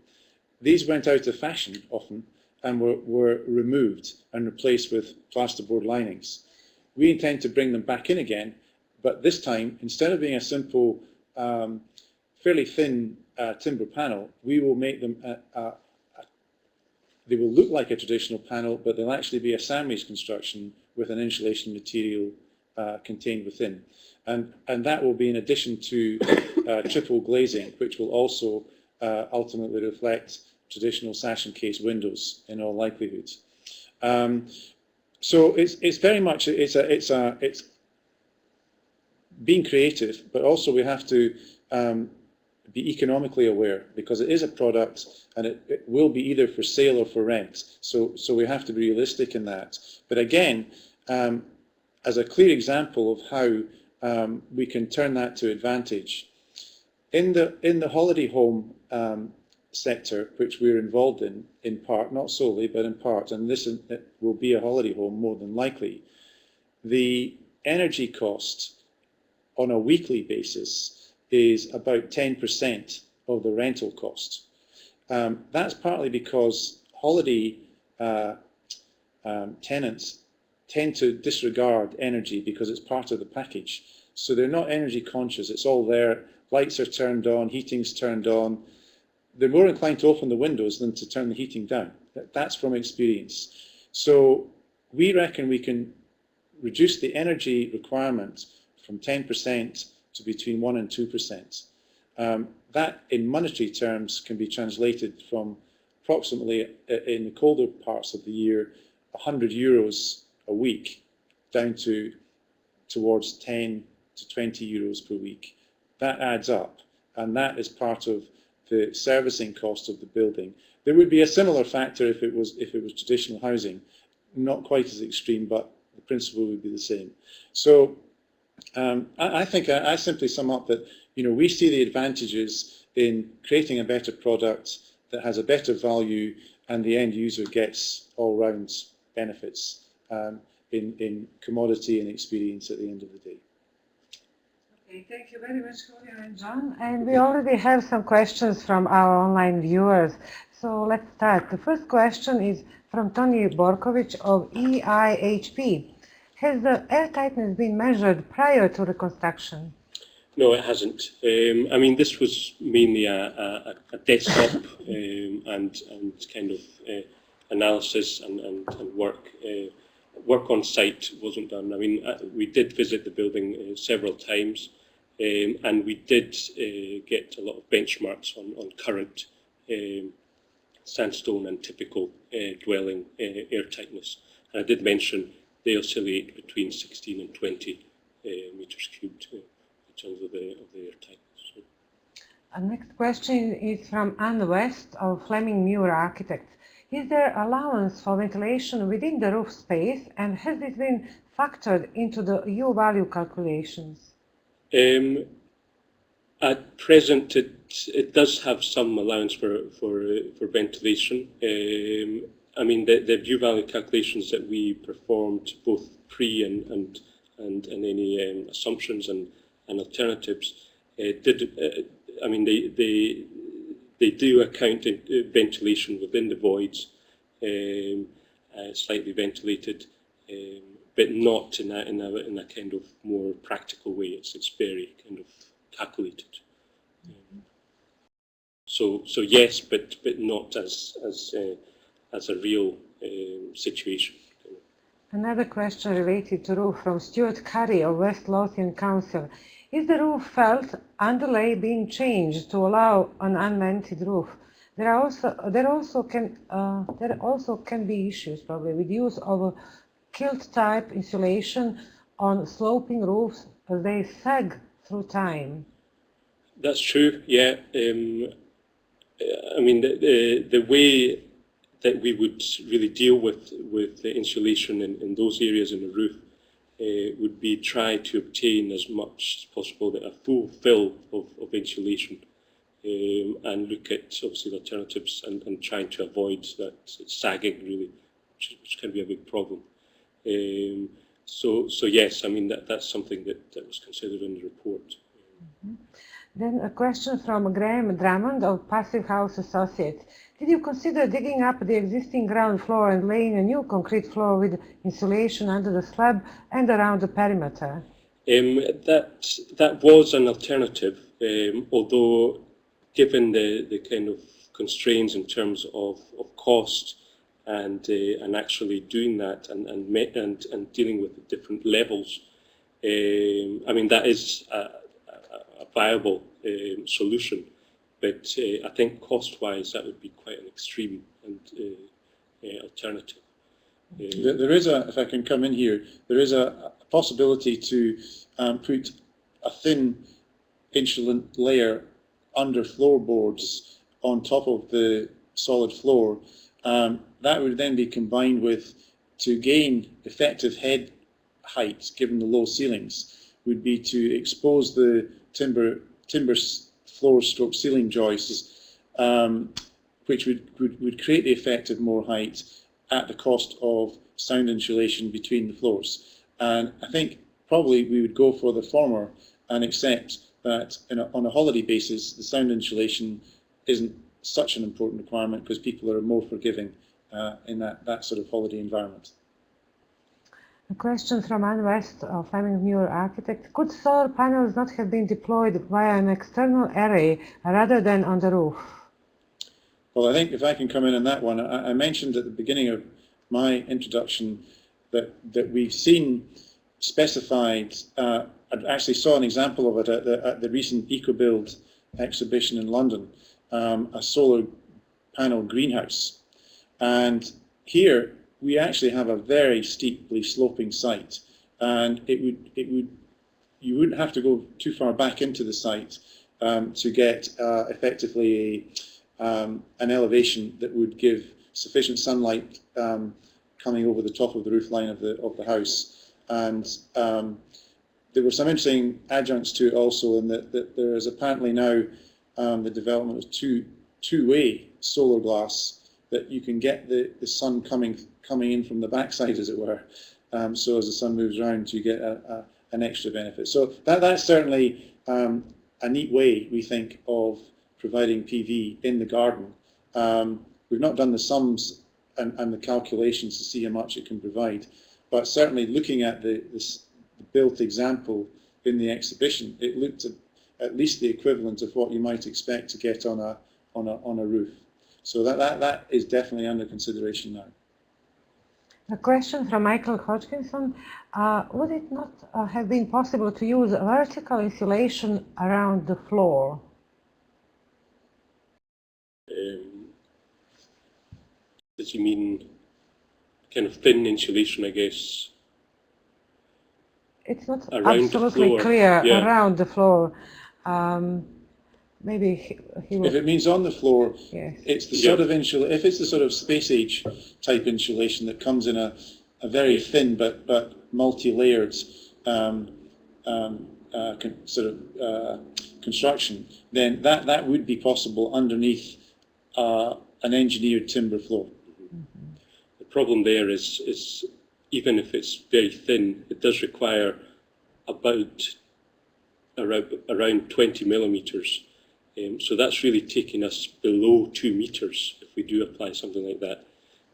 These went out of fashion often and were removed and replaced with plasterboard linings. We intend to bring them back in again, but this time, instead of being a simple, fairly thin timber panel, we will make them they will look like a traditional panel, but they'll actually be a sandwich construction with an insulation material contained within. And that will be in addition to triple glazing, which will also ultimately reflect traditional sash and case windows in all likelihood. So it's very much it's being creative, but also we have to be economically aware, because it is a product and it will be either for sale or for rent. So we have to be realistic in that. But again, as a clear example of how we can turn that to advantage, in the holiday home sector, which we're involved in part, not solely, but in part, and this will be a holiday home more than likely, the energy cost on a weekly basis is about 10% of the rental cost. That's partly because holiday tenants tend to disregard energy because it's part of the package. So they're not energy conscious, it's all there, lights are turned on, heating's turned on. They're more inclined to open the windows than to turn the heating down. That's from experience. So we reckon we can reduce the energy requirement from 10% to between 1 and 2%. That, in monetary terms, can be translated from approximately, in the colder parts of the year, €100 a week, down towards 10 to 20 euros per week. That adds up, and that is part of the servicing cost of the building. There would be a similar factor if it was traditional housing, not quite as extreme, but the principle would be the same. So I think I simply sum up that we see the advantages in creating a better product that has a better value, and the end user gets all-round benefits in commodity and experience at the end of the day. Okay, thank you very much, Julio and John. And we already have some questions from our online viewers. So let's start. The first question is from Tony Borkovic of EIHP. Has the air tightness been measured prior to reconstruction? No, it hasn't. I mean, this was mainly a desktop and kind of analysis and work. Work on site wasn't done. I mean, we did visit the building several times, and we did get a lot of benchmarks on current sandstone and typical dwelling air tightness. And I did mention they oscillate between 16 and 20 meters cubed in terms of the air tightness. So. Our next question is from Anne West of Fleming Muir Architects. Is there allowance for ventilation within the roof space, and has this been factored into the U value calculations? At present, it does have some allowance for ventilation. I mean, the U value calculations that we performed, both pre and any assumptions and alternatives, I mean, they do account ventilation within the voids, slightly ventilated, but not in a kind of more practical way. It's very kind of calculated. So yes, but not as a real situation. Another question related to roof from Stuart Curry of West Lothian Council. Is the roof felt underlay being changed to allow an unvented roof? There also can be issues probably with use of a kilt type insulation on sloping roofs as they sag through time. That's true. Yeah. I mean, the way that we would really deal with the insulation in those areas in the roof would be try to obtain as much as possible a full fill of insulation and look at obviously the alternatives and trying to avoid that sagging really, which can be a big problem. So yes, I mean that's something that was considered in the report. Then a question from Graham Drummond of Passivhaus Associates. Did you consider digging up the existing ground floor and laying a new concrete floor with insulation under the slab and around the perimeter? That was an alternative, although given the kind of constraints in terms of cost and actually doing that and dealing with the different levels, I mean that is a viable solution, but I think cost-wise that would be quite an extreme and alternative. There is if I can come in here, there is a possibility to put a thin insulant layer under floorboards on top of the solid floor. That would then be combined with, to gain effective head height, given the low ceilings, would be to expose the timber floor stroke ceiling joists, which would create the effect of more height at the cost of sound insulation between the floors. And I think probably we would go for the former and accept that on a holiday basis the sound insulation isn't such an important requirement because people are more forgiving in that sort of holiday environment. A question from Anne West of Fleming Muir Architect. Could solar panels not have been deployed via an external array rather than on the roof? Well, I think if I can come in on that one, I mentioned at the beginning of my introduction that we've seen specified, I actually saw an example of it at the recent EcoBuild exhibition in London, a solar panel greenhouse. And here we actually have a very steeply sloping site, and you wouldn't have to go too far back into the site to get effectively an elevation that would give sufficient sunlight coming over the top of the roof line of the house. And there were some interesting adjuncts to it also, in that there is apparently now the development of two-way solar glass that you can get the sun coming in from the backside, as it were. So as the sun moves around, you get an extra benefit. So that's certainly a neat way, we think, of providing PV in the garden. We've not done the sums and the calculations to see how much it can provide, but certainly looking at the built example in the exhibition, it looked at least the equivalent of what you might expect to get on a roof. So that is definitely under consideration now. A question from Michael Hodgkinson. Would it not have been possible to use vertical insulation around the floor? Does you mean kind of thin insulation, I guess? It's not around absolutely clear. Yeah. Around the floor. Maybe he will. If it means on the floor, Yes. it's the sort of insulation. If it's the sort of space age type insulation that comes in a very thin but multi-layered construction, then that would be possible underneath an engineered timber floor. Mm-hmm. The problem there is even if it's very thin, it does require around 20 millimeters. So that's really taking us below 2 meters if we do apply something like that.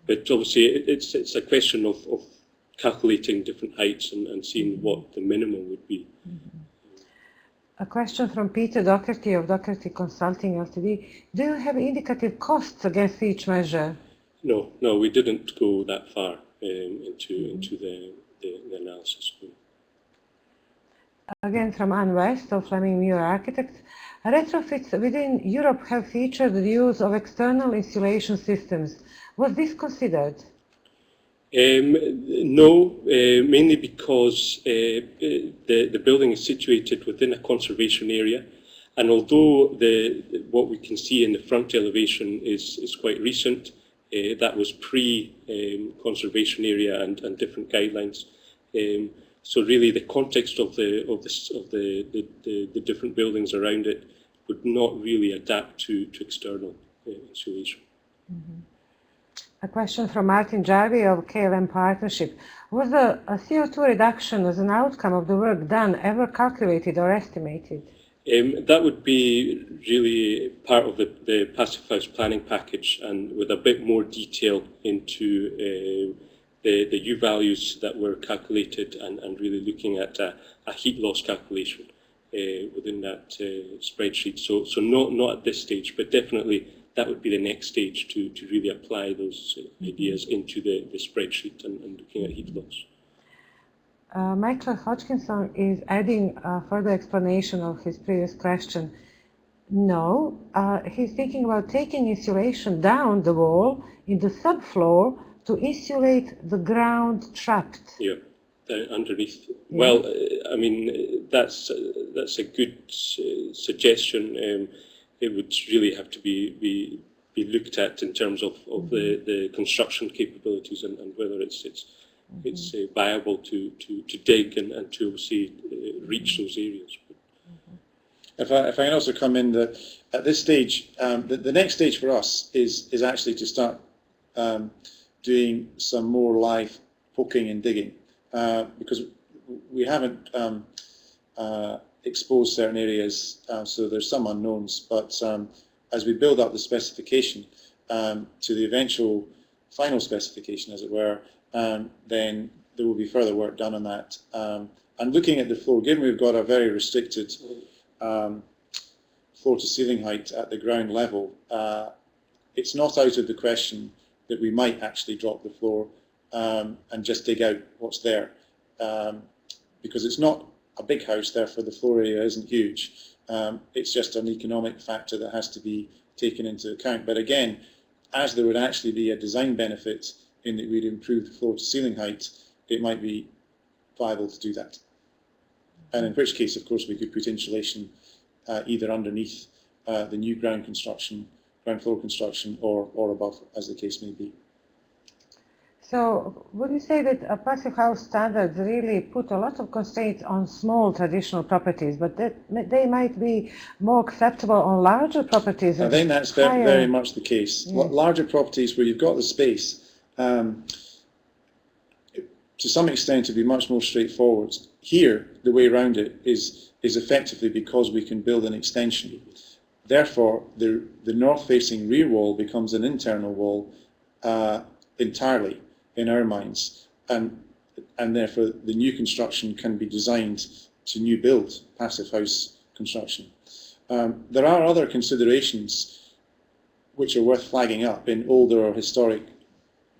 But obviously it's a question of calculating different heights and seeing what the minimum would be. Mm-hmm. A question from Peter Doherty of Doherty Consulting Ltd. Do you have indicative costs against each measure? No, we didn't go that far into the analysis. Again from Anne West of Fleming Muir Architects. Retrofits within Europe have featured the use of external insulation systems. Was this considered? No, mainly because the building is situated within a conservation area, and although what we can see in the front elevation is quite recent, that was pre-conservation area and different guidelines. So really, the context of the different buildings around it would not really adapt to external insulation. A question from Martin Jarvie of KLM Partnership. Was a CO2 reduction as an outcome of the work done ever calculated or estimated? That would be really part of the Passivhaus planning package, and with a bit more detail into the U values that were calculated, and really looking at a heat loss calculation within that spreadsheet. So not at this stage, but definitely that would be the next stage to really apply those ideas into the spreadsheet and looking at heat loss. Michael Hodgkinson is adding further explanation of his previous question. No, he's thinking about taking insulation down the wall in the subfloor to insulate the ground trapped. Yeah, underneath. Yeah. Well, I mean, that's a good suggestion. It would really have to be looked at in terms of the construction capabilities and whether it's viable to dig and to obviously reach those areas. If I can also come in, that at this stage, the next stage for us is actually to start doing some more live poking and digging, because we haven't exposed certain areas, so there's some unknowns, but as we build up the specification to the eventual final specification, as it were, then there will be further work done on that. And looking at the floor, given we've got a very restricted floor to ceiling height at the ground level, it's not out of the question that we might actually drop the floor and just dig out what's there, because it's not a big house, therefore the floor area isn't huge. It's just an economic factor that has to be taken into account. But again, as there would actually be a design benefit in that we'd improve the floor to ceiling height, it might be viable to do that. And in which case, of course, we could put insulation either underneath the new ground floor construction, or above, as the case may be. So would you say that Passivhaus standards really put a lot of constraints on small traditional properties, but that they might be more acceptable on larger properties? I think that's very much the case. Yes. Larger properties where you've got the space, to some extent, to be much more straightforward. Here, the way around it is effectively because we can build an extension. Therefore, the north-facing rear wall becomes an internal wall entirely, in our minds, and therefore the new construction can be designed to new build passive house construction. There are other considerations which are worth flagging up in older or historic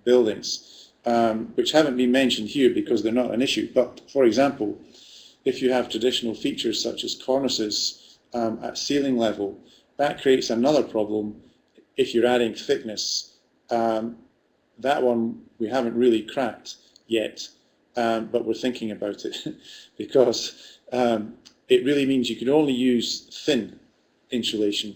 buildings, which haven't been mentioned here because they're not an issue. But for example, if you have traditional features such as cornices at ceiling level, that creates another problem if you're adding thickness. That one we haven't really cracked yet, but we're thinking about it because it really means you can only use thin insulation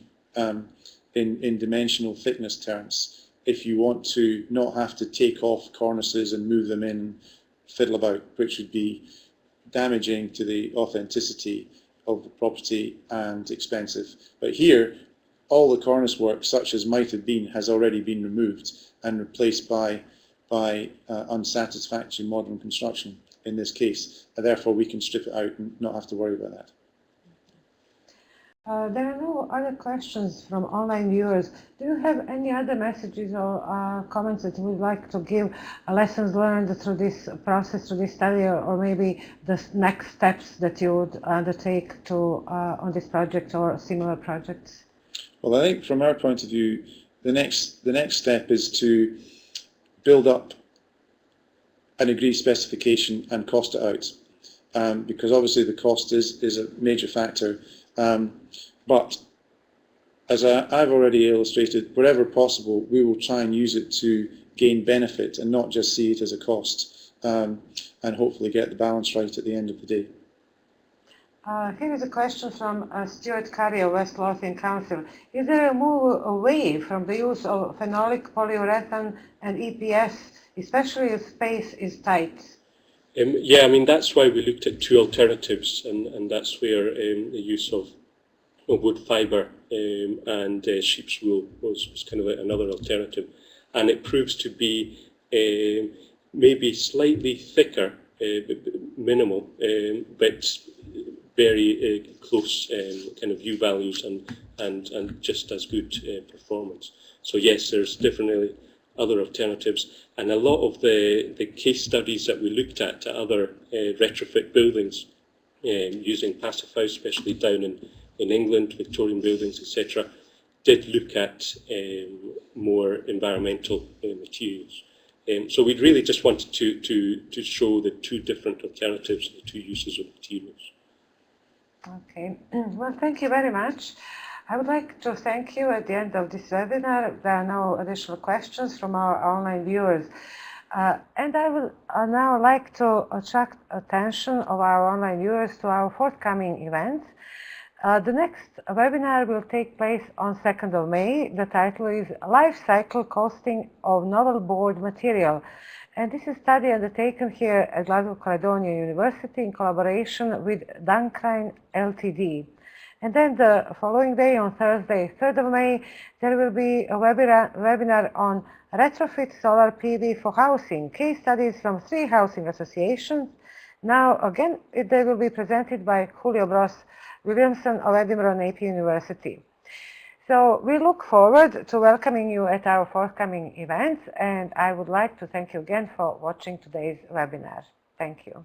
in dimensional thickness terms if you want to not have to take off cornices and move them in, fiddle about, which would be damaging to the authenticity of the property and expensive. But here, all the cornice work, such as might have been, has already been removed and replaced by unsatisfactory modern construction in this case. And therefore, we can strip it out and not have to worry about that. There are no other questions from online viewers. Do you have any other messages or comments that you would like to give, lessons learned through this process, through this study, or maybe the next steps that you would undertake to on this project or similar projects? Well, I think from our point of view, the next step is to build up an agreed specification and cost it out, because obviously the cost is a major factor. But as I've already illustrated, wherever possible, we will try and use it to gain benefit and not just see it as a cost, and hopefully get the balance right at the end of the day. Here is a question from Stuart Curry of West Lothian Council. Is there a move away from the use of phenolic polyurethane and EPS, especially if space is tight? Yeah, I mean, that's why we looked at two alternatives, and that's where the use of wood fibre, and sheep's wool was kind of another alternative. And it proves to be maybe slightly thicker, minimal, but very close kind of U values and just as good performance. So yes, there's definitely other alternatives, and a lot of the case studies that we looked at other retrofit buildings using Passivhaus, especially down in England, Victorian buildings, etc., did look at more environmental materials. So we really just wanted to show the two different alternatives, the two uses of materials. Okay, well, thank you very much. I would like to thank you at the end of this webinar. There are no additional questions from our online viewers. And I would now like to attract attention of our online viewers to our forthcoming events. The next webinar will take place on 2nd of May. The title is Life Cycle Costing of Novel Board Material. And this is a study undertaken here at Glasgow Caledonian University in collaboration with Dunkrine Ltd. And then the following day, on Thursday, 3rd of May, there will be a webinar on Retrofit Solar PV for Housing, case studies from 3 housing associations. Now, again, they will be presented by Julio Bros-Williamson of Edinburgh, Napier University. So we look forward to welcoming you at our forthcoming events, and I would like to thank you again for watching today's webinar. Thank you.